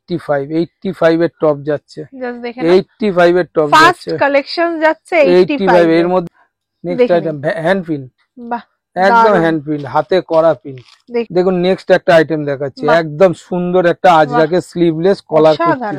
85 এর টপ যাচ্ছে, 85 এর টপ যাচ্ছে, ফার্স্ট কালেকশন যাচ্ছে 85 এর মধ্যে। নেক্সট আইটেম হ্যান্ড প্রিন্ট, বাহ একদম হ্যান্ড প্রিন্ট, হাতে করা প্রিন্ট। দেখুন নেক্সট একটা আইটেম দেখাচ্ছি, একদম সুন্দর একটা আজরাকে স্লিভলেস কলার কুর্তি।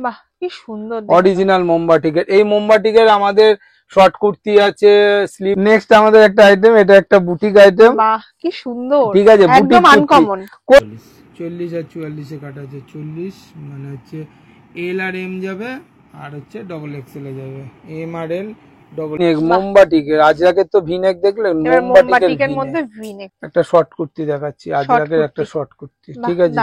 বাহ কি সুন্দর, অরিজিনাল মোমবাটিকের। এই মোমবাটিকের আমাদের শর্ট কুর্তি আছে, স্লিভ। নেক্সট আমাদের একটা আইটেম, এটা একটা বুটিক আইটেম। বাহ কি সুন্দর, ঠিক আছে, একদম আনকমন। 40 আর 44 এ কাটা আছে। 40 মানে হচ্ছে এল আর এম যাবে, আর হচ্ছে ডবল এক্সেল এ যাবে, এম আর এল ডবল। মোমবাটিকের আজরাকের তো ভিনেক দেখলেন, মোমবাটিকের মধ্যে ভিনেক। একটা শর্ট কুর্তি দেখাচ্ছি, আজরাকের একটা শর্ট কুর্তি। ঠিক আছে,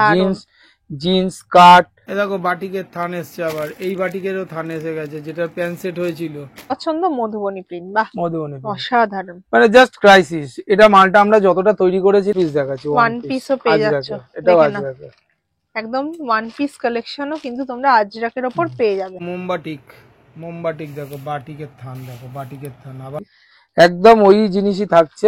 জিন্স কাট। এ দেখো বাটিকের থান এসছে, আবার এই বাটিকেরও থান এসে গেছে, যেটা প্যান্ট সেট হয়েছিল। পছন্দ মধুবনী প্রিন্ট, বাহ মধুবনী অসাধারণ, মানে জাস্ট ক্রাইসিস। এটা মালটা আমরা যতটা তৈরি করেছি পিস দেখাচ্ছি, ওয়ান পিসও পেয়ে যাচ্ছে। এটাও আজরাকে একদম ওয়ান পিস কালেকশনও কিন্তু তোমরা আজরাকের উপর পেয়ে যাবে। মোমবাটিক দেখো, বাটিকের থান দেখো, বাটিকের থান আবার একদম ওই জিনিসই থাকছে।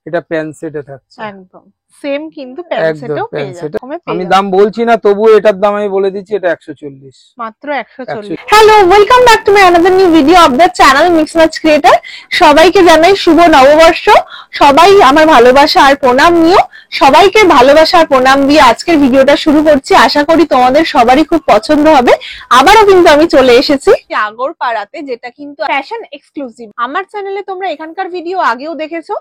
এটা প্যান্ট সেটে থাকছে, একদম সেম কিন্তু প্যান্ট সেটও পেয়ে যাবে। আমি দাম বলছি না, তবু এটার দাম আমি বলে দিচ্ছি, এটা 140, মাত্র 140। Hello, welcome back to my another new video of the channel mix match creator. সবাইকে জানাই শুভ নববর্ষ। সবাই আমার ভালোবাসা আর প্রণাম নিও। সবাইকে ভালোবাসা আর প্রণাম দিয়ে আজকের ভিডিওটা শুরু করছি। আশা করি তোমাদের সবারই খুব পছন্দ হবে। আবারও কিন্তু আমি চলে এসেছি আগরপাড়াতে, যেটা কিন্তু ফ্যাশন এক্সক্লুসিভ। আমার চ্যানেলে তোমরা এখানকার ভিডিও আগেও দেখেছো।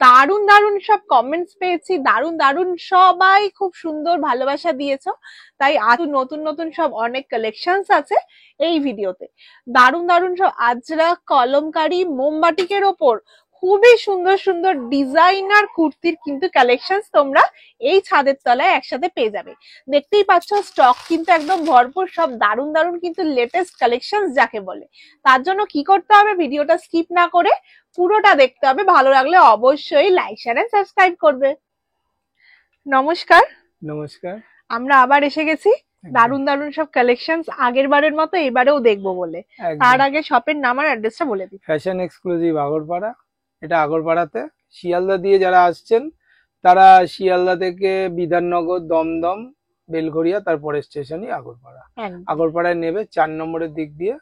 দারুণ দারুণ সব কমেন্টস পেয়েছি, দারুণ দারুণ সবাই খুব সুন্দর ভালোবাসা দিয়েছো। তাই আজ নতুন নতুন সব অনেক কালেকশনস আছে এই ভিডিওতে। দারুণ দারুণ সব আজরা কলমকারী মোমবাটিকের ওপর খুবই সুন্দর সুন্দর ডিজাইনার কুর্তির কিন্তু কালেকশনস তোমরা এই ছাদের তলায় একসাথে পেয়ে যাবে। দেখতেই পাচ্ছ স্টক কিন্তু একদম ভরপুর, সব দারুণ দারুণ কিন্তু লেটেস্ট কালেকশনস যাকে বলে। তার জন্য কি করতে হবে, ভিডিওটা স্কিপ না করে পুরোটা দেখতে হবে। ভালো লাগলে অবশ্যই লাইক শেয়ার এন্ড সাবস্ক্রাইব করবে। নমস্কার। নমস্কার। আমরা আবার এসে গেছি দারুণ দারুণ সব কালেকশনস, আগের বারের মতো এবারেও দেখবো বলে। তার আগে শপের নাম আর অ্যাড্রেসটা বলে দিই। Fashion exclusive Agarpara. এটা আগরপাড়াতে। শিয়ালদা দিয়ে যারা আসছেন তারা শিয়ালদা থেকে বিধাননগর, দমদম, বেলঘরিয়া, তারপরে স্টেশনই আগরপাড়া। আগরপাড়ায় নেবে 4 নম্বরের দিক দিয়ে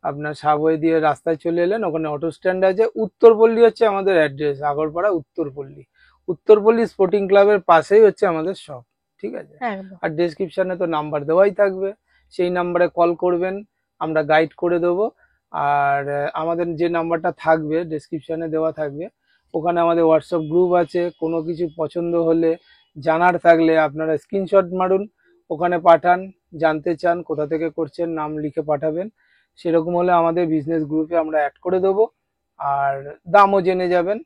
আপনার সাবওয়ে দিয়ে রাস্তায় চলে এলেন, ওখানে অটো স্ট্যান্ড আছে। উত্তরপল্লী হচ্ছে আমাদের অ্যাড্রেস, আগরপাড়া উত্তরপল্লী। উত্তরপল্লী স্পোর্টিং ক্লাবের পাশেই হচ্ছে আমাদের শপ। ঠিক আছে, আর ডেসক্রিপশনে তো নাম্বার দেওয়াই থাকবে, সেই নাম্বারে কল করবেন, আমরা গাইড করে দেবো। আর আমাদের যে নাম্বারটা থাকবে ডেসক্রিপশনে দেওয়া থাকবে, ওখানে আমাদের হোয়াটসঅ্যাপ গ্রুপ আছে। কোনো কিছু পছন্দ হলে, জানার থাকলে আপনারা স্ক্রিনশট মারুন, ওখানে পাঠান। জানতে চান কোথা থেকে করছেন, নাম লিখে পাঠাবেন। সেরকম হলে আমাদের বিজনেস গ্রুপে আমরা অ্যাড করে দেবো, আর দামও জেনে যাবেন।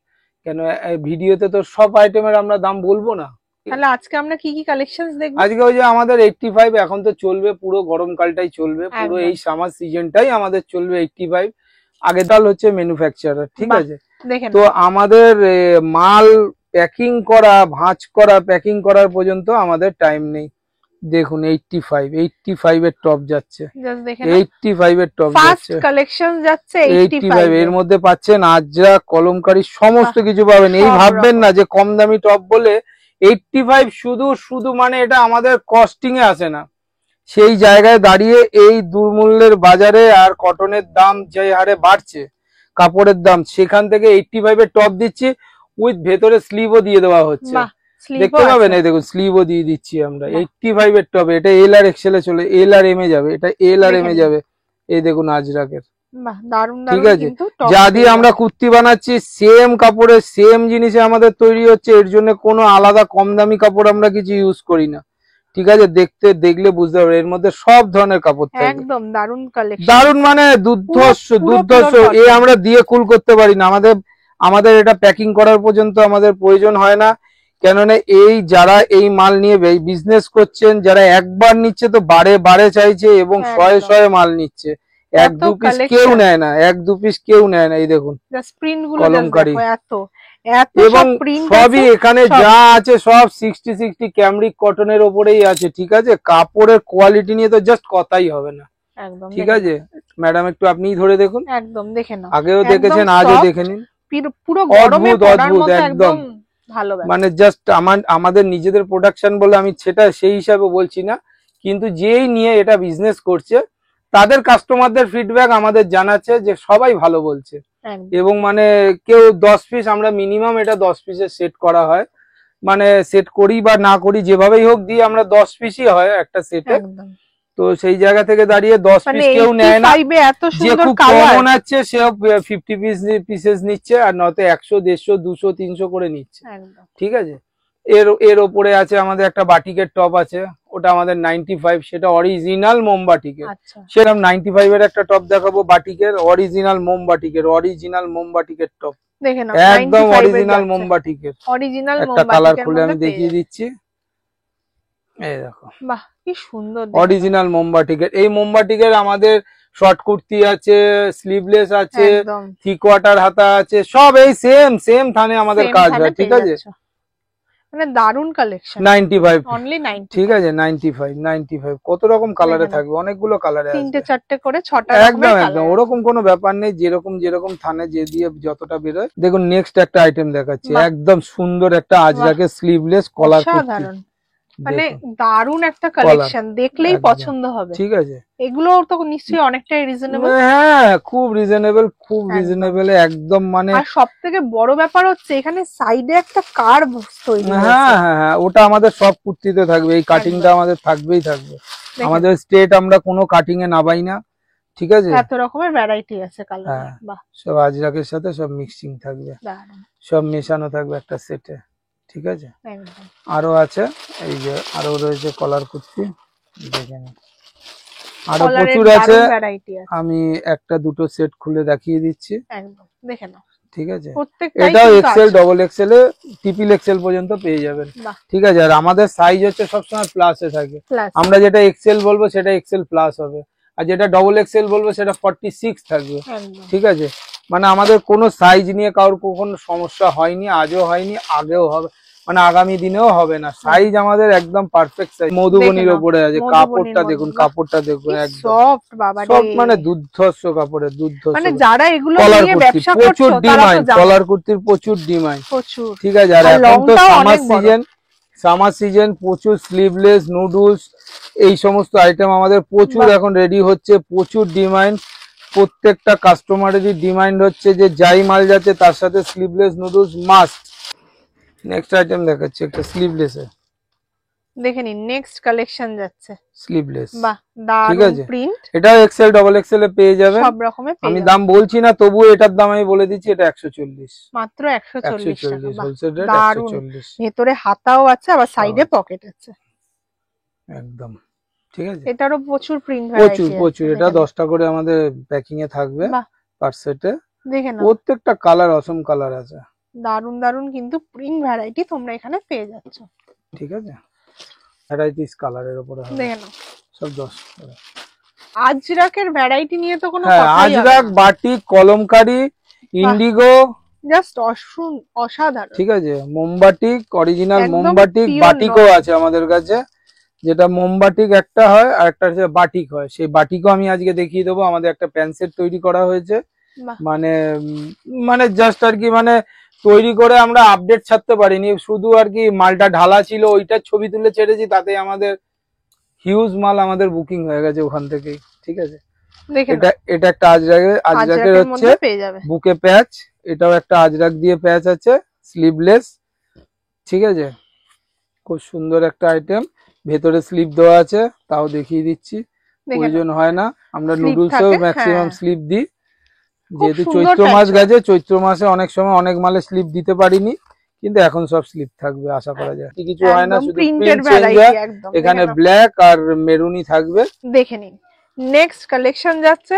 কেন ভিডিওতে তো সব আইটেমের আমরা দাম বলবো না। তাহলে আজকে আমরা কি কি কালেকশনস দেখব? আজকে ওই যে আমাদের 85 এখন তো চলবে, পুরো গরমকালটাই চলবে, পুরো এই সামার সিজনটাই আমাদের চলবে 85। আগের দাল হচ্ছে ম্যানুফ্যাকচারার। ঠিক আছে, তো আমাদের মাল প্যাকিং করা, ভাঁজ করা, প্যাকিং করার পর্যন্ত আমাদের টাইম নেই। দেখুন 85 এর টপ যাচ্ছে, 85 এর টপ যাচ্ছে, কালেকশন যাচ্ছে 85 এর মধ্যে পাচ্ছেন আজরা কলমকারী সমস্ত কিছু পাবেন। এই ভাববেন না যে কম দামি টপ বলে 85 শুধু মানে এটা আমাদের কস্টিং এ আসে না। সেই জায়গায় দাঁড়িয়ে এই দুর্মূল্যের বাজারে আর কটনের দাম যে হারে বাড়ছে, কাপড়ের দাম, সেখান থেকে 85 এর টপ দিচ্ছি, উইথ ভেতরে স্লিভও দিয়ে দেওয়া হচ্ছে। দেখতে পাবেন, এই দেখুন স্লিভও দিয়ে দিচ্ছি আমরা 85 এর টপে। এটা এল আর এক্সেল এ চলে, এল আর এম এ যাবে, এটা এল আর এম এ যাবে। এই দেখুন আজরাকের, ঠিক আছে, যা দিয়ে আমরা কুর্তি বানাচ্ছি সেম কাপড়ে সেম জিনিসে আমাদের তৈরি হচ্ছে। এর জন্য কোনো আলাদা কম দামি কাপড় আমরা কিছু ইউজ করি না। ঠিক আছে, দেখলে বুঝতে পারবে এর মধ্যে সব ধরনের কাপড় থাকে। একদম দারুণ কালেকশন, দারুণ মানে দুর্ধর্ষ। এ আমরা দিয়ে কুল করতে পারি না। আমাদের এটা প্যাকিং করার পর্যন্ত আমাদের প্রয়োজন হয় না। কেননা এই যারা এই মাল নিয়ে বিজনেস করছেন, যারা একবার নিচ্ছে তো বারে চাইছে, এবং শয়ে মাল নিচ্ছে। 1-2 পিস কেউ নেয় না, 1-2 পিস কেউ নেয় না। এই দেখুন কলমকারী, এবং সবই এখানে যা আছে সব 60 ক্যামরিক কটনের ওপরেই আছে। ঠিক আছে, কাপড়ের কোয়ালিটি নিয়ে তো জাস্ট কথাই হবে না। ঠিক আছে ম্যাডাম, একটু আপনিই ধরে দেখুন। একদম দেখে নাও, আগেও দেখেছেন, আজও দেখে নিন। পুরো গরমে পরার মতো একদম ভালো মানে জাস্ট আমাদের নিজেদের প্রোডাকশন বলে আমি সেটা সেই হিসাবে বলছি না, কিন্তু যেই নিয়ে এটা বিজনেস করছে তাদের কাস্টমারদের ফিডব্যাক আমাদের জানাচ্ছে যে সবাই ভালো বলছে। এবং মানে কেউ 10 পিস, আমরা মিনিমাম এটা 10 পিসের সেট করা হয়, মানে সেট করি বা না করি যেভাবেই হোক দিয়ে আমরা 10 পিসই হয় একটা সেটে। তো সেই জায়গা থেকে দাঁড়িয়ে 10 পিস কেউ নেয় না, যে খুব কমন আছে সেও 50 পিসেস নিচ্ছে, আর নয়তো 100, 150, 200, 300 করে নিচ্ছে। ঠিক আছে, এর ওপরে আছে আমাদের একটা বাটিকের টপ আছে, ওটা আমাদের 95, সেটা অরিজিনাল মোমবাটিকের। সেরকম 95 এর একটা টপ দেখাবো বাটিকের, অরিজিনাল মোমবাটিকের টপ, একদম অরিজিনাল মোমবাটিকের। একটা কালার খুলে আমি দেখিয়ে দিচ্ছি, এই দেখো, বাহ কি সুন্দর অরিজিনাল মোমবাটিকের। এই মোমবাটিকের আমাদের শর্ট কুর্তি আছে, স্লিভলেস আছে, 3/4 হাতা আছে, সব এই সেম থানে আমাদের কাজ হয়। ঠিক আছে, মানে দারুন কালেকশন। 95 অনলি 90, ঠিক আছে, 95 কত রকম কালারে থাকবে, অনেকগুলো কালারে আছে, 3-4 করে 6টা একদম ওরকম কোনো ব্যাপার নেই, যেরকম থানে যে দিয়ে যতটা বেরোয়। দেখুন নেক্সট একটা আইটেম দেখাচ্ছি, একদম সুন্দর একটা আজরাকের স্লিভলেস কলার কুর্তি, মানে দারুন একটা কালেকশন, দেখলেই পছন্দ হবে। ঠিক আছে, এগুলো তো নিশ্চয়ই অনেকটাই রিজনেবল। হ্যাঁ খুব রিজনেবল একদম। মানে আর সবথেকে বড় ব্যাপার হচ্ছে এখানে সাইডে একটা কার্ভ তৈরি হয়েছে। হ্যাঁ ওটা আমাদের সব কুর্তিতে থাকবে, এই কাটিংটা আমাদের থাকবে। আমাদের স্ট্রেট আমরা কোনো কাটিং এ নাবাই না। ঠিক আছে, এত রকমের ভ্যারাইটি আছে কালার, বাহ সব আজরাকের সাথে সব মিক্সিং থাকবে, সব মেশানো থাকবে একটা সেটে। ঠিক আছে, আরো আছে, এই যে আরো রয়েছে কলার কুর্তি, দেখেন আরো প্রচুর আছে। আমি একটা দুটো সেট খুলে দেখিয়ে দিচ্ছি, একদম দেখে নাও। ঠিক আছে, এটাও এক্সেল, ডবল এক্সেল এ, ট্রিপল এক্সেল পর্যন্ত পেয়ে যাবেন। ঠিক আছে, আর আমাদের সাইজ হচ্ছে সবসময় প্লাসে থাকে, আমরা যেটা এক্সেল বলবো সেটা এক্সেল প্লাস হবে, আর যেটা ডবল এক্সেল বলবো সেটা 46 থাকবে। ঠিক আছে, মানে আমাদের কোনো সাইজ নিয়ে কারোর কখনো সমস্যা হয়নি, আজও হয়নি, আগেও হবে, মানে আগামী দিনেও হবে না। সাইজ আমাদের একদম পারফেক্ট সাইজ, মধুবনীর উপরে আছে। কাপড়টা দেখুন, একদম সফট, বাবা সব মানে দুর্ধর্ষ কাপড়ের, দুর্ধর্ষ। মানে যারা এগুলো নিয়ে ব্যবসা করছে প্রচুর ডিমান্ড, কলার কুর্তির প্রচুর ডিমান্ড। ঠিক আছে, আর এখন তো সামার সিজন, প্রচুর স্লিভলেস, নুডলস, এই সমস্ত আইটেম আমাদের প্রচুর এখন রেডি হচ্ছে, প্রচুর ডিমান্ড। প্রত্যেকটা কাস্টমারেরই ডিমান্ড হচ্ছে যে যাই মাল যাচ্ছে তার সাথে sleeveless noodles must. Next item দেখাচ্ছি একটা স্লিভলেস এ, দেখে নিন নেক্সট কালেকশন যাচ্ছে স্লিভলেস, বাহ দারুণ প্রিন্ট। এটাও এক্সেল, ডবল এক্সেল এ পেয়ে যাবেন, সব রকমের পেয়ে যাবেন। আমি দাম বলছি না, তবু এটার দাম আমি বলে দিচ্ছি, এটা 140, মাত্র 140 টাকা, হোলসেল রেট 140। ভেতরে হাতাও আছে, আবার সাইডে পকেট আছে, একদম। ঠিক আছে, এটারও প্রচুর প্রিন্ট ভ্যারাইটি আছে, প্রচুর। এটা 10টা করে আমাদের প্যাকিং এ থাকবে পার সেটে, দেখে নাও প্রত্যেকটা কালার অসম কালার আছে, দারুন কিন্তু প্রিন্ট ভ্যারাইটি তোমরা এখানে পেয়ে যাচ্ছ। ঠিক আছে, ভ্যারাইটিস কালারের উপরে হবে, দেখে নাও সব 10 করে। আজরাকের ভ্যারাইটি নিয়ে তো কোনো কথাই হবে না, Ajrak, batik, Kalamkari, Indigo, just অসাধারণ। ঠিক আছে, মোমবাটিক, অরিজিনাল মোমবাটিক, বাটিকও আছে আমাদের কাছে, যেটা মোমবাটিক একটা হয় আর একটা হচ্ছে বাটিক হয়। সেই বাটিকও আমি আজকে দেখিয়ে দেবো। আমাদের একটা প্যান্ট সেট তৈরি করা হয়েছে, মানে জাস্ট আর কি, মানে তৈরি করে আমরা আপডেট ছাড়তে পারিনি, শুধু আর কি মালটা ঢালা ছিল, ওইটার ছবি তুলে ছেড়েছি, তাতে আমাদের হিউজ মাল আমাদের বুকিং হয়ে গেছে ওখান থেকেই। ঠিক আছে, এটা একটা আজরাকের হচ্ছে বুকে প্যাচ, এটাও একটা আজরাক দিয়ে প্যাচ আছে, স্লিভলেস। ঠিক আছে, খুব সুন্দর একটা আইটেম, ভেতরে স্লিভ দেওয়া আছে, তাও দেখিয়ে দিচ্ছি, প্রয়োজন হয় না, আমরা নুডলসেও ম্যাক্সিমাম স্লিভ দিই, যেহেতু চৈত্র মাস গেছে, চৈত্র মাসে অনেক সময় অনেক মালে স্লিপ দিতে পারিনি, কিন্তু এখন সব স্লিপ থাকবে আশা করা যায়। কিছু হয় না, শুধু প্রিন্ট চেঞ্জ হয়, এখানে ব্ল্যাক আর মেরুনি থাকবে। দেখে নিন নেক্সট কালেকশন যাচ্ছে,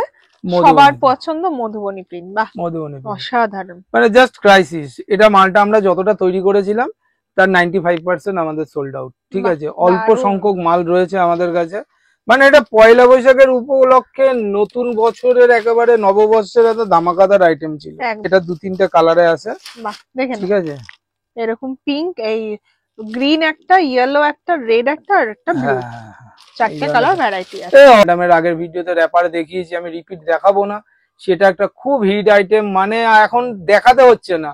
সবার পছন্দ মধুবনী প্রিন্ট, বাহ মধুবনী অসাধারণ, মানে জাস্ট ক্রাইসিস। এটা মালটা আমরা যতটা তৈরি করেছিলাম তার 95% আমাদের সোল্ড আউট। ঠিক আছে, অল্প সংখ্যক মাল রয়েছে আমাদের কাছে, মানে এটা পয়লা বৈশাখের উপলক্ষে, নতুন বছরের একেবারে নববর্ষের একটা ধামাকাদার আইটেম ছিল। এটা 2-3টে কালারে আছে, ঠিক আছে, এরকম পিঙ্ক, এই গ্রিন একটা, ইয়েলো একটা, রেড একটা, আর একটা ব্লু, 4টে কালার ভ্যারাইটি আছে। ম্যাডামের আগের ভিডিওতে র‍্যাপার দেখিয়েছি, আমি রিপিট দেখাবো না, সেটা একটা খুব হিট আইটেম, মানে এখন দেখাতে হচ্ছে না,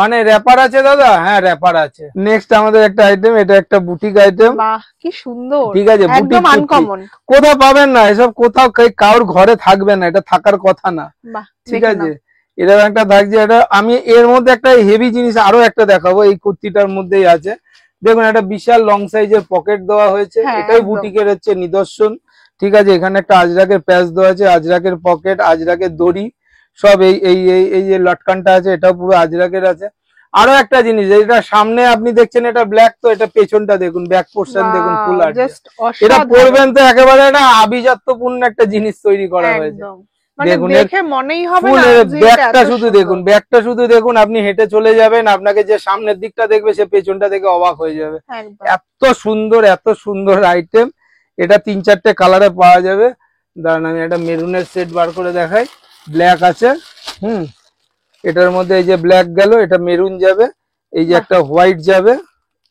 মানে র্যাপার আছে দাদা, হ্যাঁ র্যাপার আছে। নেক্সট আমাদের একটা আইটেম, এটা একটা বুটিক আইটেম। বাহ কি সুন্দর, ঠিক আছে, একদম আনকমন, কোথাও পাবেন না এসব, কোথাও কারোর ঘরে থাকবে না, এটা থাকার কথা না। ঠিক আছে, এরকম একটা থাকছে। এটা আমি এর মধ্যে একটা হেভি জিনিস আরো একটা দেখাবো, এই কুর্তিটার মধ্যেই আছে। দেখুন একটা বিশাল লং সাইজের পকেট দেওয়া হয়েছে, এটাই বুটিকের হচ্ছে নিদর্শন। ঠিক আছে, এখানে একটা আজরাকের প্যাচ দেওয়া আছে, আজরাকের পকেট, আজরাকের দড়ি, সব এই এই এই যে লটকানটা আছে এটাও পুরো আজরাকের আছে। আরো একটা জিনিস, এটা সামনে আপনি দেখছেন এটা ব্ল্যাক, তো এটা পেছনটা দেখুন, ব্যাক পোর্শন দেখুন ফুল আর্ট। এটা পরবেন তো একেবারে একটা আভিজাত্যপূর্ণ একটা জিনিস তৈরি করা হয়েছে। দেখুন দেখে মনেই হবে না, ব্যাগটা শুধু দেখুন, ব্যাগটা শুধু দেখুন, আপনি হেঁটে চলে যাবেন, আপনাকে যে সামনের দিকটা দেখবে সে পেছনটা দেখে অবাক হয়ে যাবে। এত সুন্দর আইটেম। এটা 3-4টে কালারে পাওয়া যাবে। দাঁড়ান আমি একটা মেরুনের সেট বার করে দেখাই। ব্ল্যাক আছে, এটার মধ্যে এই যে ব্ল্যাক গেল, এটা মেরুন যাবে, এই যে একটা হোয়াইট যাবে,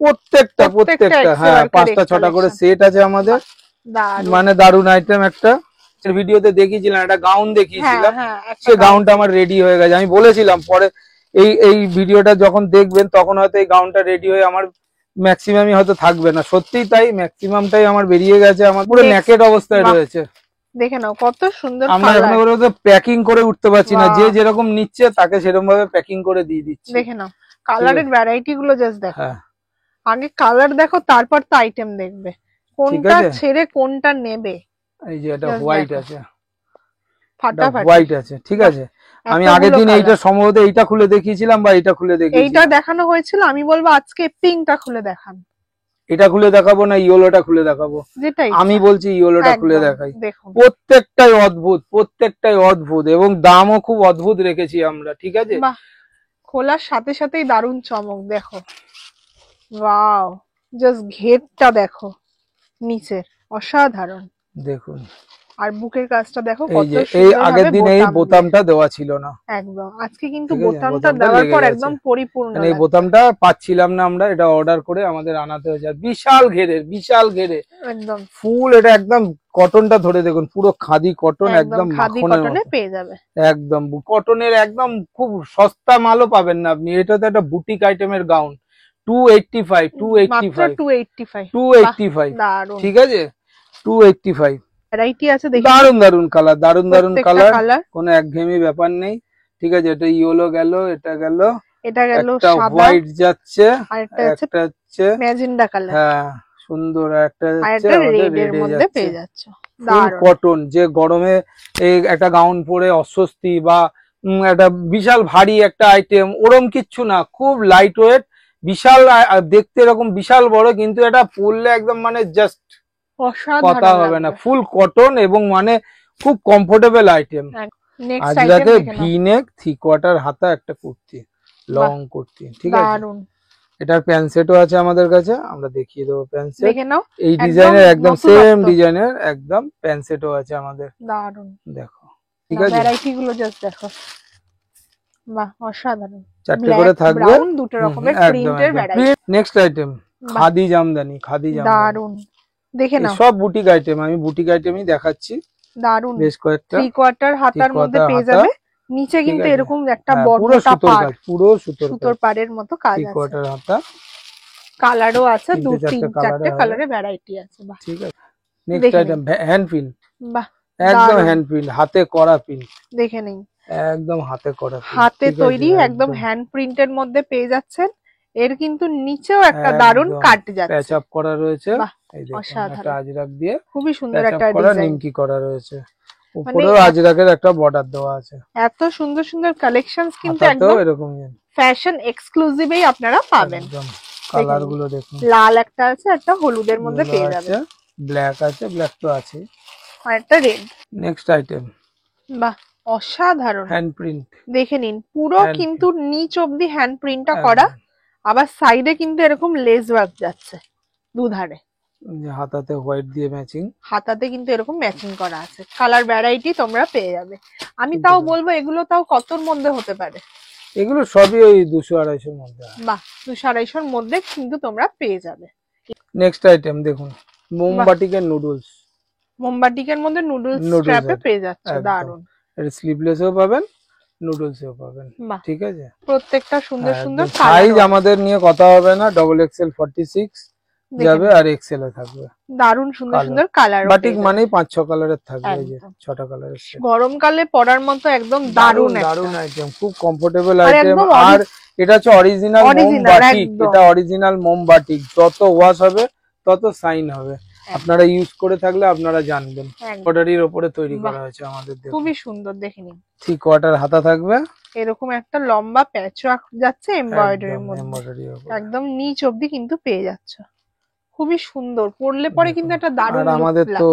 প্রত্যেকটা হ্যাঁ 5টা-6টা করে সেট আছে আমাদের। মানে দারুন আইটেম। একটা ভিডিওতে দেখিয়েছিলাম, একটা গাউন দেখিয়েছিলাম, সে গাউনটা আমার রেডি হয়ে গেছে। আমি বলেছিলাম পরে এই ভিডিওটা যখন দেখবেন তখন হয়তো এই গাউনটা রেডি হয়ে আমার ম্যাক্সিমামই হয়তো থাকবে না, সত্যিই তাই, ম্যাক্সিমামটাই আমার বেরিয়ে গেছে, আমার পুরো নেকেড অবস্থায় রয়েছে। দেখে নাও কত সুন্দর। আমরা এখন ওগুলো প্যাকিং করে উঠতে পারছি না, যে যেরকম নিচ্ছে তাকে সেরকম ভাবে প্যাকিং করে দিয়ে দিচ্ছি। দেখে নাও কালারের ভ্যারাইটি গুলো জাস্ট দেখো, আগে কালার দেখো তারপর তো আইটেম দেখবে, কোনটা ছেড়ে কোনটা নেবে। এই যে এটা হোয়াইট আছে, ফাটাফাটি হোয়াইট আছে। ঠিক আছে, আমি আগের দিন এইটা সম্ভবত এইটা খুলে দেখিয়েছিলাম, বা এইটা খুলে দেখিয়েছিলাম, এইটা দেখানো হয়েছিল। আমি বলবো আজকে পিঙ্কটা খুলে দেখান। এটা খুলে দেখাবো না ইয়েলোটা খুলে দেখাবো? আমি বলছি ইয়েলোটা খুলে দেখাই। প্রত্যেকটাই অদ্ভুত, প্রত্যেকটাই অদ্ভুত, এবং দামও খুব অদ্ভুত রেখেছি আমরা। ঠিক আছে, খোলার সাথে সাথেই দারুণ চমক। দেখো ওয়াও, জাস্ট ঘেরটা দেখো নিচের, অসাধারণ। দেখুন আর বুকের কাজটা দেখো কত সুন্দর। এই আগের দিন এই বোতামটা দেওয়া ছিল না, একদম আজকে কিন্তু বোতামটা দেওয়ার পর একদম পরিপূর্ণ। এই বোতামটা পাচ্ছিলাম না আমরা, এটা অর্ডার করে আমাদের আনাতে হয়েছে। বিশাল ঘেরে, বিশাল ঘেরে একদম ফুল। এটা একদম কটনটা ধরে দেখুন, পুরো খাদি কটন, একদম খাদি কটনে পেয়ে যাবে, একদম কটনের, একদম খুব সস্তা মালও পাবেন না আপনি। এটা তো একটা বুটিক আইটেমের গাউন, 285। ঠিক আছে, 285 ভ্যারাইটি আছে। দারুন দারুন কালার, দারুন দারুন কালার, কোনো একঘেয়েমি ব্যাপার নেই। ঠিক আছে, এটা ইয়েলো গেল, এটা গেল, এটা গেল, হোয়াইট যাচ্ছে, আর একটা হচ্ছে ম্যাজেন্ডা কালার, হ্যাঁ সুন্দর। একটা হচ্ছে রেড এর মধ্যে পেয়ে যাচ্ছে, ফুল কটন। যে গরমে এই একটা গাউন পরে অস্বস্তি বা একটা বিশাল ভারী একটা আইটেম, ওরম কিচ্ছু না, খুব লাইট ওয়েট, বিশাল দেখতে এরকম বিশাল বড়, কিন্তু এটা পরলে একদম মানে জাস্ট কথা হবে না, ফুল কটন, এবং মানে খুব কমফোর্টেবল আইটেম। আজরাকে ভি নেক 3/4 হাতা একটা কুর্তি, লং কুর্তি। ঠিক আছে, এটার প্যান্ট সেটও আছে আমাদের কাছে, আমরা দেখিয়ে দেবো প্যান্ট সেট। এই ডিজাইনের একদম সেম ডিজাইনের একদম প্যান্ট সেটও আছে আমাদের। দারুন, দেখো। ঠিক আছে, ভ্যারাইটি গুলো জাস্ট দেখো, বাহ অসাধারণ। 4টে করে থাকবে, দুটো রকমের প্রিন্টের variety. Next item khadi Jamdani, khadi Jamdani, দারুন। দেখে নাও সব বুটিক আইটেম, আমি বুটিক আইটেমই দেখাচ্ছি। দারুন, বেশ কয়েকটা 3/4 হাতার মধ্যে পেয়ে যাবে। নিচে কিন্তু এরকম একটা বড়টা পাড়, পুরো সুতোর পাড়ের মতো কাজ আছে। 3/4 হাতা, কালারও আছে, 2-3-4টে কালারে ভ্যারাইটি আছে। বাহ, ঠিক আছে। নেক্সট আইটেম হ্যান্ড প্রিন্ট, বাহ একদম হ্যান্ড প্রিন্ট, হাতে করা প্রিন্ট। দেখে নেই, একদম হাতে করা, হাতে তৈরি, একদম হ্যান্ড প্রিন্টের মধ্যে পেয়ে যাচ্ছেন। এর কিন্তু নিচেও একটা দারুন কাট যাচ্ছে, প্যাচ আপ করা রয়েছে। এই দেখুন একটা আজরাক দিয়ে খুবই সুন্দর একটা ডিজাইন, নিমকি করা রয়েছে। উপরেও আজরাকের একটা বর্ডার দেওয়া আছে। এত সুন্দর সুন্দর কালেকশনস কিন্তু একদম এরকম ফ্যাশন এক্সক্লুসিভেই আপনারা পাবেন। কালার গুলো দেখুন, লাল একটা আছে, একটা হলুদের মধ্যে পেয়ে যাবেন, ব্ল্যাক আছে, ব্ল্যাক তো আছে, আর একটা রেড। নেক্সট আইটেম, বাহ অসাধারণ হ্যান্ড প্রিন্ট। দেখে নিন, পুরো কিন্তু নিচ অবধি হ্যান্ড প্রিন্টটা করা, আবার সাইডে কিন্তু এরকম লেস ওয়ার্ক যাচ্ছে দুধারে, হাতাতে হোয়াইট দিয়ে ম্যাচিং, হাতাতে কিন্তু এরকম ম্যাচিং করা আছে। কালার ভ্যারাইটি তোমরা পেয়ে যাবে। আমি তাও বলবো এগুলো তাও কতর মধ্যে হতে পারে? এগুলো সবই ওই 200-250 মধ্যে। বাহ, 200-250 মধ্যে কিন্তু তোমরা পেয়ে যাবে। নেক্সট আইটেম দেখুন, মোমবাটিকের নুডলস, মোমবাটিকের মধ্যে নুডলস স্ট্র্যাপে পেয়ে যাচ্ছে, দারুন। এর স্লিভলেসও পাবেন, নুডলসেও পাবেন। বাহ, ঠিক আছে, প্রত্যেকটা সুন্দর সুন্দর সাইজ কালার। আমাদের নিয়ে কথা হবে না, ডবল এক্সেল 46 যাবে আর এক্সেল এ থাকবে। দারুণ সুন্দর সুন্দর কালার, বাটিক মানেই 5-6 কালারের থাকবে, এই যে 6টা কালারের সেট। গরমকালে পরার মতো একদম দারুণ দারুণ আইটেম, খুব কমফোর্টেবল আর আইটেম। একদম আর এটা হচ্ছে অরিজিনাল মোম বাটিক, এটা অরিজিনাল মোম বাটিক, যত ওয়াশ হবে তত সাইন হবে। আপনারা ইউজ করে থাকলে আপনারা জানবেন। এমব্রয়ডারির উপরে তৈরি করা হয়েছে আমাদের, খুবই সুন্দর, দেখে নিন। 3/4 হাতা থাকবে, এরকম একটা লম্বা প্যাচওয়ার্ক যাচ্ছে এমব্রয়ডারির মধ্যে, একদম নিচ অবধি কিন্তু পেয়ে যাচ্ছে। খুবই সুন্দর, পরলে পরে কিন্তু একটা দারুণ। আর আমাদের তো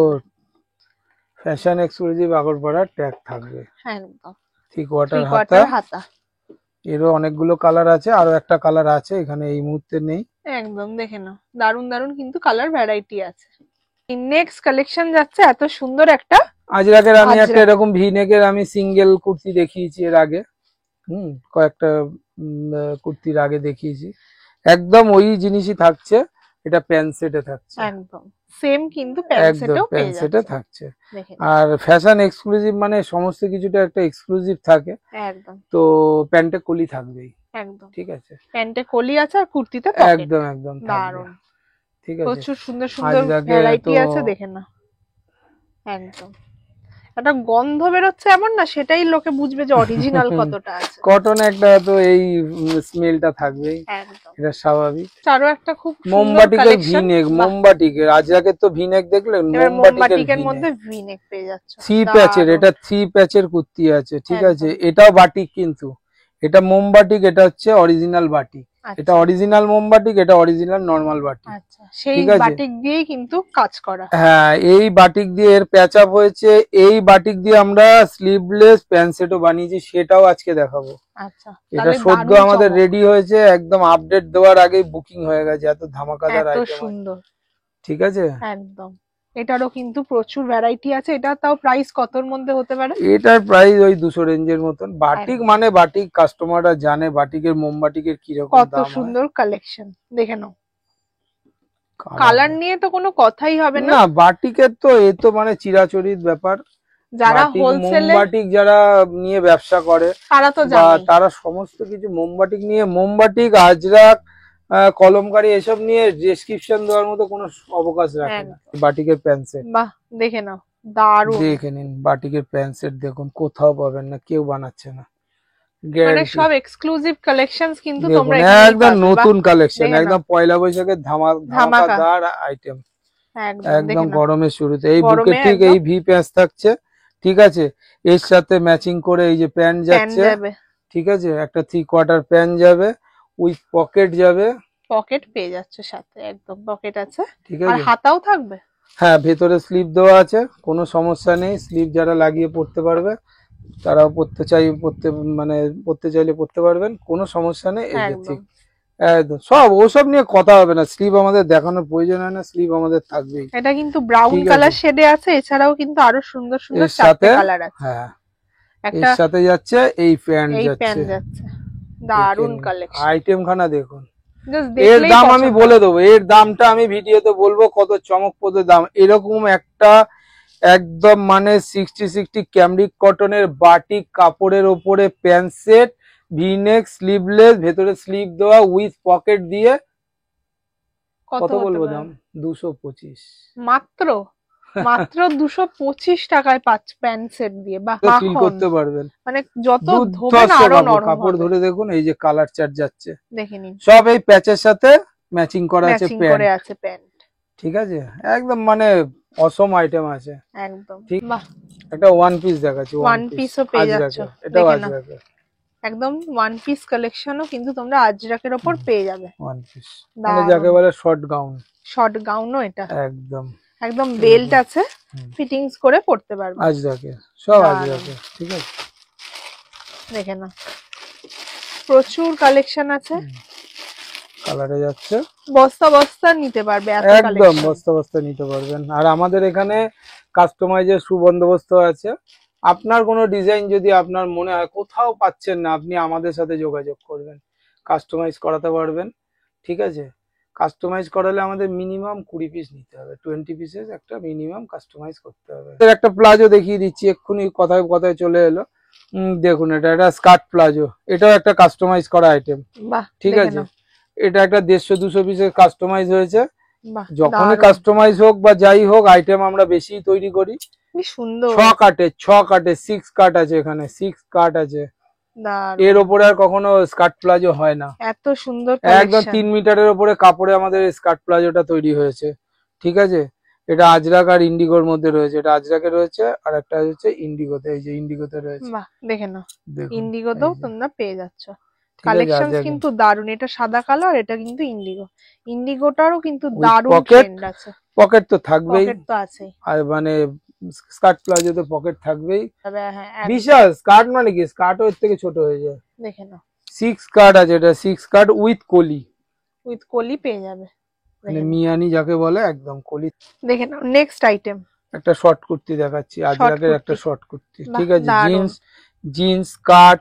ফ্যাশন এক্সক্লুসিভ আগরপাড়া ট্যাগ থাকবে, একদম 3/4 হাতা। এরও অনেকগুলো কালার আছে, আরো একটা কালার আছে এখানে এই মুহূর্তে নেই। একদম দেখে নাও, দারুণ দারুণ কিন্তু কালার ভ্যারাইটি আছে। নেক্সট কালেকশন যাচ্ছে এত সুন্দর একটা আজরাকের। আমি একটা এরকম ভি নেকের আমি সিঙ্গেল কুর্তি দেখিয়েছি এর আগে, কয়েকটা কুর্তির আগে দেখিয়েছি, একদম ওই জিনিসই থাকছে। এটা প্যান্ট সেটে থাকছে, একদম সেম কিন্তু প্যান্ট সেটও প্যান্ট সেটে থাকছে। আর ফ্যাশন এক্সক্লুসিভ মানে সমস্ত কিছুটা একটা এক্সক্লুসিভ থাকে, একদম। তো প্যান্টে কলি থাকবেই, একদম ঠিক আছে, প্যান্টে কলি আছে আর কুর্তিতে পকেট, একদম একদম দারুণ। ঠিক আছে, প্রচুর সুন্দর সুন্দর ভ্যারাইটি আছে, দেখে না। একদম একটা গন্ধ বেরোচ্ছে এমন না, সেটাই লোকে বুঝবে যে অরিজিনাল কতটা আছে। কটন একটা তো এই স্মেলটা থাকবেই, এটা স্বাভাবিক। আরো একটা খুব মোমবাটিকের ভিনেক, মোমবাটিকের আজরাকের তো ভিনেক দেখলেন, মোমবাটিকের মধ্যে ভিনেক পেয়ে যাচ্ছে। 3 প্যাচের, এটা 3 প্যাচের কুর্তি আছে, ঠিক আছে। এটাও বাটিক, কিন্তু এটা মোমবাটিক, এটা হচ্ছে অরিজিনাল বাটিক। এটা অরিজিনাল মোমবাটিক, এটা অরিজিনাল নরমাল বাটিক। আচ্ছা, সেই বাটিক দিয়েই কিন্তু কাজ করা। হ্যাঁ, এই বাটিক দিয়ে এর প্যাচ আপ হয়েছে। এই বাটিক দিয়ে আমরা স্লিভলেস প্যান্ট সেটও বানিয়েছি, সেটাও আজকে দেখাবো। আচ্ছা, এটা সদ্য আমাদের রেডি হয়েছে, একদম আপডেট দেওয়ার আগেই বুকিং হয়ে গেছে, এত ধামাকাদার আইটেম, সুন্দর, ঠিক আছে। একদম, এটারও কিন্তু প্রচুর ভ্যারাইটি আছে। এটা তাও প্রাইস কতর মধ্যে হতে পারে? এটার প্রাইস ওই 200 রেঞ্জের মতন। বাটিক মানে বাটিক, কাস্টমাররা জানে বাটিকের, মোমবাটিকের কি রকম দাম। কত সুন্দর কালেকশন, দেখে নাও। কালার নিয়ে তো কোনো কথাই হবে না। না, বাটিকের তো এ তো মানে চিরাচরিত ব্যাপার। যারা হোলসেলে, মোমবাটিক যারা নিয়ে ব্যবসা করে তারা তো জানে, তারা সমস্ত কিছু মোমবাটিক নিয়ে, মোমবাটিক, আজরাক, কলমকারী এসব নিয়ে ডেসক্রিপশন দেওয়ার মতো কোনো অবকাশ রাখে না। বাটিকের প্যান্ট সেট, বাহ, দেখে নাও, দারুণ। দেখে নিন বাটিকের প্যান্ট সেট, দেখুন কোথাও পাবেন না, কেউ বানাচ্ছে না। মানে সব এক্সক্লুসিভ কালেকশনস কিন্তু তোমরা একদম নতুন কালেকশন, একদম পয়লা বৈশাখের ধামাকাদার আইটেম, একদম গরমের শুরুতে। এই বুকে ঠিক এই ভি প্যাচ থাকছে, ঠিক আছে। এর সাথে ম্যাচিং করে এই যে প্যান্ট যাচ্ছে, ঠিক আছে, একটা 3/4 প্যান্ট যাবে, উইথ পকেট যাবে, পকেট পেয়ে যাচ্ছে সাথে, একদম পকেট আছে, ঠিক আছে। আর হাতাও থাকবে, হ্যাঁ, ভেতরে স্লিপ দেওয়া আছে, কোনো সমস্যা নেই। স্লিপ যারা লাগিয়ে পড়তে পারবে তারাও পড়তে চাইলে পড়তে পারবেন, কোনো সমস্যা নেই। এই যে ঠিক একদম সব ওসব নিয়ে কথা হবে না, স্লিপ আমাদের দেখানোর প্রয়োজন হয় না, স্লিপ আমাদের থাকবেই। এটা কিন্তু ব্রাউন কালার শেডে আছে, এছাড়াও কিন্তু আরো সুন্দর সুন্দর চারটে কালার আছে। হ্যাঁ, এর সাথে যাচ্ছে এই প্যান্ট যাচ্ছে, দারুন কালেকশন। আইটেম খানা দেখুন। এর দাম আমি বলে দেবো, এর দামটা আমি ভিডিওতে বলবো, কত চমকপ্রদ দাম। এরকম একটা একদম মানে 60 ক্যামরিক কটনের বাটিক কাপড়ের ওপরে প্যান্ট সেট, ভিনেক, স্লিভলেস, ভেতরে স্লিভ দেওয়া, উইথ পকেট দিয়ে, কত বলবো দাম? 225 মাত্র। মাত্র 225 টাকায় প্যান্ট সেট দিয়ে, বাহ, ফিল করতে পারবেন। মানে যত ধোবেন আরো নরম কাপড় ধরে দেখুন, এই যে কালার চার্ট যাচ্ছে, দেখে নিন, সব এই প্যাচের সাথে ম্যাচিং করা আছে প্যান্ট, ঠিক আছে। একদম মানে অসম আইটেম আছে, একদম। বাহ, একটা ওয়ান পিস দেখাচ্ছি, ওয়ান পিসও পেয়ে যাচ্ছ, এটাও আজরাকে, একদম ওয়ান পিস কালেকশনও কিন্তু তোমরা আজরাকের উপর পেয়ে যাবে। ওয়ান পিস মানে যাকে বলে শর্ট গাউনও এটা, একদম একদম বেল্ট আছে, ফিটিংস করে পড়তে পারবে, আজরাকে, সব আজরাকে, ঠিক আছে। দেখে না, প্রচুর কালেকশন আছে, কালারে যাচ্ছে, বস্তা বস্তা নিতে পারবে, একদম বস্তা বস্তা নিতে পারবেন। আর আমাদের এখানে কাস্টমাইজের সুবন্দোবস্ত আছে। আপনার কোনো ডিজাইন যদি আপনার মনে হয় কোথাও পাচ্ছেন না, আপনি আমাদের সাথে যোগাযোগ করবেন, কাস্টমাইজ করাতে পারবেন, ঠিক আছে। কাস্টমাইজ করালে আমাদের মিনিমাম 20 পিস নিতে হবে, 20 পিসের একটা মিনিমাম কাস্টমাইজ করতে হবে। একটা প্লাজো দেখিয়ে দিচ্ছি, এক্ষুনি কথায় কথায় চলে এলো, দেখুন এটা একটা স্কার্ট প্লাজো, এটাও একটা কাস্টমাইজ করা আইটেম। ঠিক আছে, এটা একটা 150-200 পিসের কাস্টমাইজ হয়েছে। যখনই কাস্টমাইজ হোক বা যাই হোক, আইটেম আমরা বেশি তৈরি করি। সুন্দর 6 কাটে 6 কাট আছে, এখানে 6 কাট আছে। এর উপরে আর কখনো স্কার্ট প্লাজো হয় না। এত সুন্দর একদম 3 মিটারের উপরে কাপড়ে আমাদের স্কার্ট প্লাজোটা তৈরি হয়েছে। ঠিক আছে, এটা আজরাক আর ইন্ডিগোর মধ্যে রয়েছে। এটা আজরাকে রয়েছে আর একটা হচ্ছে ইন্ডিগোতে। এই যে ইন্ডিগোতে রয়েছে, বাহ দেখে নাও, ইন্ডিগোতেও তোমরা পেয়ে যাচ্ছ। কালেকশন কিন্তু দারুন। এটা সাদা কালো আর এটা কিন্তু ইন্ডিগো। ইন্ডিগোটারও কিন্তু দারুন ট্রেন্ড আছে। পকেট তো থাকবেই, পকেট তো আছেই, আর মানে স্কার্ট প্লাজোতে পকেট থাকবেই। বিশাল স্কার্ট, মানে কি স্কার্টও এর থেকে ছোট হয়ে যায়। দেখে নাও 6 কাট আছে, এটা 6 কাট উইথ কলি। উইথ কলি পেয়ে যাবে, মানে মিয়ানি যাকে বলে, একদম কলি। দেখে নাও নেক্সট আইটেম, একটা শর্ট কুর্তি দেখাচ্ছি, আজরাকের একটা শর্ট কুর্তি। ঠিক আছে, জিন্স কাট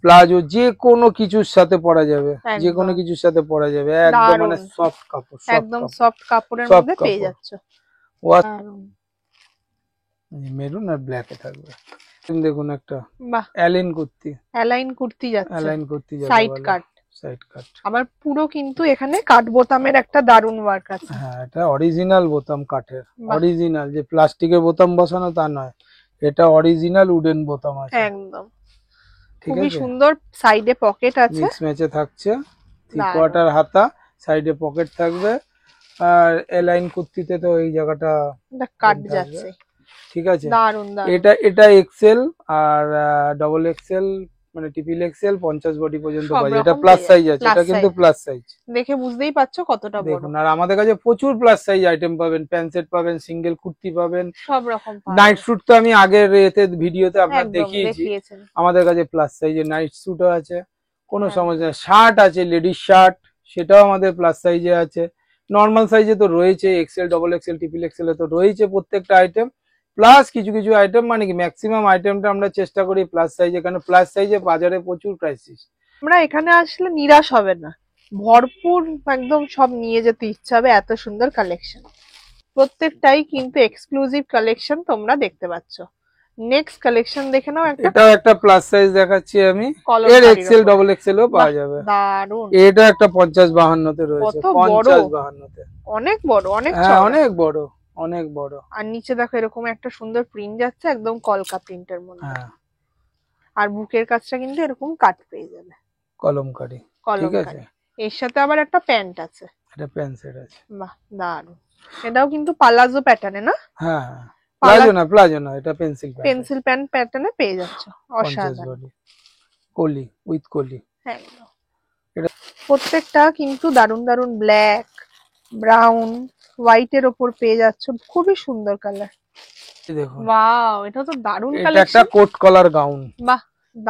প্লাজো যে কোনো কিছুর সাথে পরা যাবে, যে কোনো কিছুর সাথে পরা যাবে। একদম মানে সফট কাপড়, একদম সফট কাপড়ের মধ্যে পেয়ে যাচ্ছ। মেরুন আর ব্ল্যাক এ থাকবে। দেখুন একটা অ্যালাইন কুর্তি, অ্যালাইন কুর্তি যাচ্ছে, অ্যালাইন কুর্তি যাবে, সাইড কাট, সাইড কাট। আবার পুরো কিন্তু এখানে কাট বোতামের একটা দারুন ওয়ার্ক আছে। হ্যাঁ, এটা অরিজিনাল বোতাম কাঠের, অরিজিনাল, যে প্লাস্টিকের বোতাম বসানো তা নয়, এটা অরিজিনাল উডেন বোতাম আছে একদম। খুবই সুন্দর, সাইডে পকেট আছে, মিক্স ম্যাচে থাকছে, 3/4 হাতা, সাইডে পকেট থাকবে। আর এলাইন কুর্তিতে তো এই জায়গাটা কাট যাচ্ছে। ঠিক আছে, দারুন দারুন। এটা এক্সেল আর ডবল এক্সেল, মানে ট্রিপল এক্সেল 50 বডি পর্যন্ত পাওয়া। এটা প্লাস সাইজ আছে, এটা কিন্তু প্লাস সাইজ, দেখে বুঝতেই পারছো কতটা বড়। দেখুন, আর আমাদের কাছে প্রচুর প্লাস সাইজ আইটেম পাবেন, প্যান্ট সেট পাবেন, সিঙ্গেল কুর্তি পাবেন, সব রকম পাবেন। নাইট স্যুট তো আমি আগের ভিডিওতে আপনাদের দেখিয়েছি, আমাদের কাছে প্লাস সাইজের নাইট স্যুটও আছে, কোনো সমস্যা নেই। শার্ট আছে, লেডিস শার্ট, সেটাও আমাদের প্লাস সাইজে আছে। নর্মাল সাইজে তো রয়েছে, XL, double XL, triple XL তো রয়েছে প্রত্যেকটা আইটেম। প্লাস কিছু কিছু আইটেম, মানে কি ম্যাক্সিমাম আইটেমটা আমরা চেষ্টা করি প্লাস সাইজে, কারণ প্লাস সাইজে বাজারে প্রচুর প্রাইসিস। আমরা এখানে আসলে নিরাশ হবে না, ভরপুর একদম সব নিয়ে যেতে ইচ্ছা হবে। এত সুন্দর কালেকশন, প্রত্যেকটাই কিন্তু এক্সক্লুসিভ কালেকশন তোমরা দেখতে পাচ্ছ। নেক্সট কালেকশন দেখে নাও। এটাও একটা প্লাস সাইজ দেখাচ্ছি আমি, এর এক্সেল ডবল এক্সেলও পাওয়া যাবে। দারুন, এটা একটা 50-52 তে রয়েছে, 50-52 তে, অনেক বড়, অনেক অনেক বড়, অনেক বড়। আর নিচে দেখো এরকম একটা সুন্দর প্রিন্ট যাচ্ছে, একদম কলকা প্রিন্টের মধ্যে। আর বুকের কাজটা কিন্তু এরকম কাট পেয়ে যাবে, কলমকারী। ঠিক আছে, এর সাথে আবার একটা প্যান্ট আছে, এটা প্যান্ট সেট আছে। বাহ দারুন। এটাও কিন্তু পালাজো প্যাটার্নে না? হ্যাঁ, প্লাজো না, এটা পেন্সিল প্যান্ট প্যাটার্নে পেয়ে যাচ্ছ। অসাধারণ, কলি উইথ কলি। একদম, এটা প্রত্যেকটা কিন্তু দারুন দারুন। ব্ল্যাক, ব্রাউন, হোয়াইট এর উপর পেয়ে যাচ্ছ, খুবই সুন্দর কালার। দেখুন, ওয়াও, এটা তো দারুন কালেকশন। এটা একটা কোট কলার গাউন। বাহ,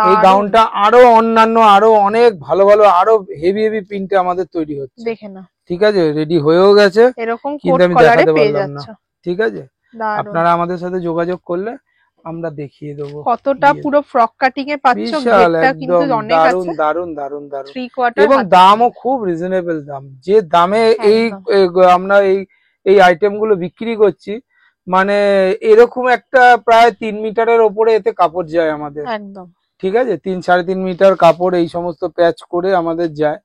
এই গাউনটা আরো অন্যান্য, আরো অনেক ভালো ভালো, আরো হেভি হেভি প্রিন্টে আমাদের তৈরি হচ্ছে। দেখে না, ঠিক আছে, রেডি হয়েও গেছে, এরকম কিন্তু আমি দেখাতে পারলাম না। ঠিক আছে, আপনারা আমাদের সাথে যোগাযোগ করলে আমরা দেখিয়ে দেবো। কতটা পুরো ফ্রক কাটিং এ পাচ্ছ, গেটটা কিন্তু অনেক আছে। দারুন দারুন দারুন, 3/4, এবং দামও খুব রিজনেবল দাম। যে দামে আমরা এই আইটেম গুলো বিক্রি করছি, মানে এরকম একটা প্রায় 3 মিটারের ওপরে এতে কাপড় যায় আমাদের। একদম, ঠিক আছে, 3-3.5 মিটার কাপড় এই সমস্ত প্যাচ করে আমাদের যায়।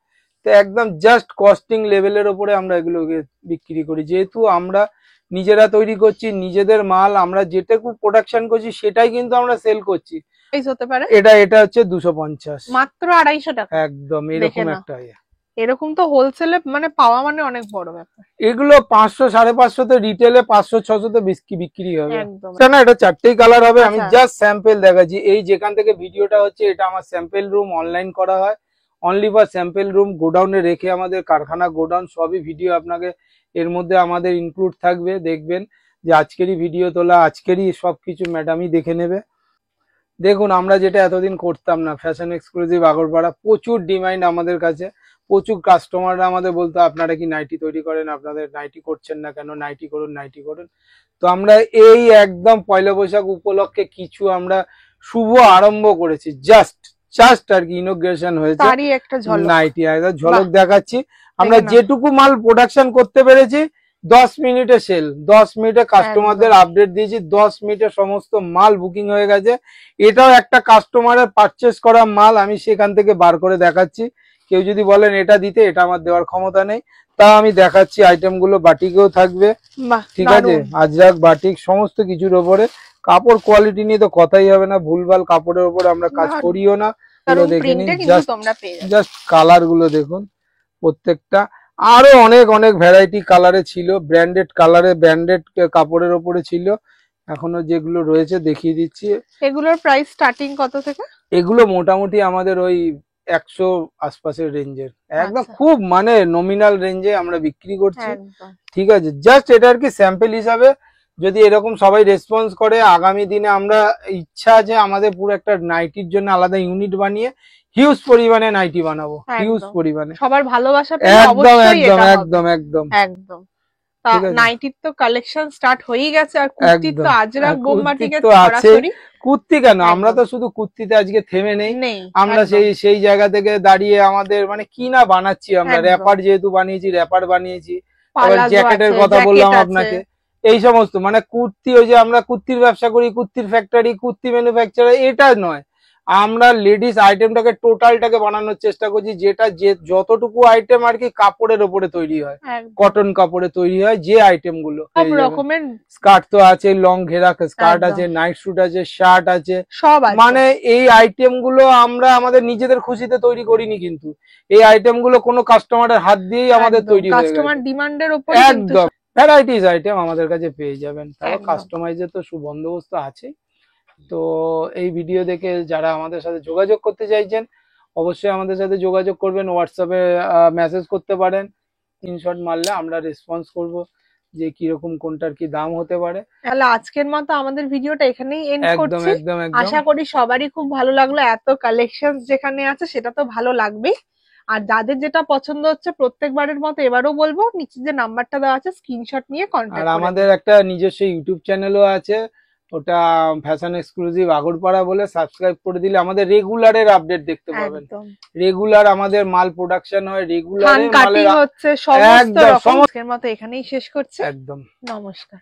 তো একদম জাস্ট কস্টিং লেভেলের ওপরে আমরা এগুলোকে বিক্রি করি, যেহেতু আমরা নিজেরা তৈরি করছি, নিজেদের মাল, আমরা যেটুকু প্রোডাকশন করছি সেটাই কিন্তু আমরা সেল করছি। হতে পারে এটা হচ্ছে 250, মাত্র 250 টাকা। একদম এরকম একটা। এরকম তো হোলসেলে মানে পাওয়া মানে অনেক বড় ব্যাপার। এগুলো 500-550 তে রিটেলে, 500-600 তে বিক্রি হবে। না, এটা 4টেই কালার হবে। আমি জাস্ট স্যাম্পল দেখাচ্ছি। এই যেখান থেকে ভিডিওটা হচ্ছে, এটা আমার স্যাম্পল রুম, অনলাইন করা হয় অনলি ফর স্যাম্পল রুম। গোডাউনে রেখে, আমাদের কারখানা গোডাউন সবই ভিডিও আপনাকে এর মধ্যে আমাদের ইনক্লুড থাকবে। দেখবেন যে আজকেরই ভিডিও তোলা, আজকেরই সবকিছু ম্যাডামই দেখে নেবে। দেখুন, আমরা যেটা এতদিন করতাম না, ফ্যাশন এক্সক্লুসিভ আগরপাড়া, প্রচুর ডিমান্ড আমাদের কাছে, প্রচুর কাস্টমাররা আমাদের বলতো আপনারা কি নাইটি তৈরি করেন, আপনাদের নাইটি করছেন না কেন, নাইটি করুন, নাইটি করুন। তো আমরা এই একদম পয়লা বৈশাখ উপলক্ষে কিছু আমরা শুভ আরম্ভ করেছি, জাস্ট আর কি ইনোগ্রেশন হয়েছে, নাইটি ঝলক দেখাচ্ছি। আমরা যেটুকু মাল প্রোডাকশন করতে পেরেছি 10 মিনিটে সেল, 10 মিনিটে কাস্টমারদের আপডেট দিয়েছি, 10 মিনিটে সমস্ত মাল বুকিং হয়ে গেছে। এটাও একটা কাস্টমারের পারচেস করা মাল, আমি সেখান থেকে বার করে দেখাচ্ছি। কেউ যদি বলেন এটা দিতে, এটা আমার দেওয়ার ক্ষমতা নেই, তা আমি দেখাচ্ছি। আইটেম গুলো বাটিকেও থাকবে, ঠিক আছে, আজরাক বাটিক সমস্ত কিছুর ওপরে। কাপড় কোয়ালিটি নিয়ে তো কথাই হবে না, ভুলভাল কাপড়ের উপরে আমরা কাজ করিও না। দেখে নিন, জাস্ট কালার গুলো দেখুন প্রত্যেকটা। আরো অনেক অনেক ভ্যারাইটি কালারে ছিল, ব্র্যান্ডেড কালারে, ব্র্যান্ডেড কাপড়ের ওপরে ছিল। এখনো যেগুলো রয়েছে দেখিয়ে দিচ্ছি। এগুলোর প্রাইস স্টার্টিং কত থেকে? এগুলো মোটামুটি আমাদের ওই 100 আশপাশের রেঞ্জের, একদম খুব মানে নমিনাল রেঞ্জে আমরা বিক্রি করছি, ঠিক আছে। জাস্ট এটা আর কি স্যাম্পল হিসাবে, যদি এরকম সবাই রেসপন্স করে, আগামী দিনে আমরা ইচ্ছা আছে আমাদের পুরো একটা নাইটির জন্য আলাদা ইউনিট বানিয়ে হিউজ পরিমাণে নাইটি বানাবো, হিউজ পরিমাণে। সবার ভালোবাসা একদম একদম একদম একদম একদম। নাইটির তো কালেকশন স্টার্ট হয়েই গেছে, আর কুর্তির তো আজরাক বোমবাটিক তো আছে। কুর্তি কেন, আমরা তো শুধু কুর্তিতে আজকে থেমে নেই, আমরা সেই জায়গা থেকে দাঁড়িয়ে আমাদের মানে কি না বানাচ্ছি আমরা। র্যাপার যেহেতু বানিয়েছি, র্যাপার বানিয়েছি, জ্যাকেটের কথা বললাম আপনাকে, এই সমস্ত মানে কুর্তি। ওই যে আমরা কুর্তির ব্যবসা করি, কুর্তির ফ্যাক্টরি, কুর্তি ম্যানুফ্যাকচারার, এটা নয়। আমরা লেডিস আইটেমটাকে টোটালটাকে বানানোর চেষ্টা করছি, যেটা যতটুকু আইটেম আর কি কাপড়ের ওপরে তৈরি হয়, কটন কাপড়ে তৈরি হয় যে আইটেম গুলো। স্কার্ট তো আছে, লং ঘেরা স্কার্ট আছে, নাইট স্যুট আছে, শার্ট আছে, সব মানে এই আইটেম গুলো আমরা আমাদের নিজেদের খুশিতে তৈরি করিনি, কিন্তু এই আইটেম গুলো কোনো কাস্টমারের হাত দিয়েই আমাদের তৈরি হয়ে গেছে। কাস্টমার ডিমান্ডের উপর একদম ভ্যারাইটিস আইটেম আমাদের কাছে পেয়ে যাবেন। তাও কাস্টমাইজের তো সুবন্দোবস্ত আছে। তো এই ভিডিও দেখে যারা আমাদের সাথে যোগাযোগ করতে চাইছেন, অবশ্যই আমাদের সাথে যোগাযোগ করবেন। হোয়াটসঅ্যাপে মেসেজ করতে পারেন, স্ক্রিনশট মারলে আমরা রেসপন্স করব যে কিরকম কোনটার কি দাম হতে পারে। তাহলে আজকের মতো আমাদের ভিডিওটা এখানেই এন্ড করছি। আশা করি সবারই খুব ভালো লাগলো। এত কালেকশন যেখানে আছে সেটা তো ভালো লাগবেই। আর যাদের যেটা পছন্দ হচ্ছে, প্রত্যেকবারের মতো এবারও বলবো, নিচে যে নাম্বারটা দেওয়া আছে স্ক্রিনশট নিয়ে কন্টাক্ট করুন। আর আমাদের একটা নিজস্ব ইউটিউব চ্যানেলও আছে, ওটা ফ্যাশন এক্সক্লুসিভ আগরপাড়া বলে, সাবস্ক্রাইব করে দিলে আমাদের রেগুলারের আপডেট দেখতে পাবেন। রেগুলার আমাদের মাল প্রোডাকশন হয়, রেগুলার কাটিং হচ্ছে, সমস্ত রকম। আজকের মতো এখানেই শেষ করছি। একদম, নমস্কার।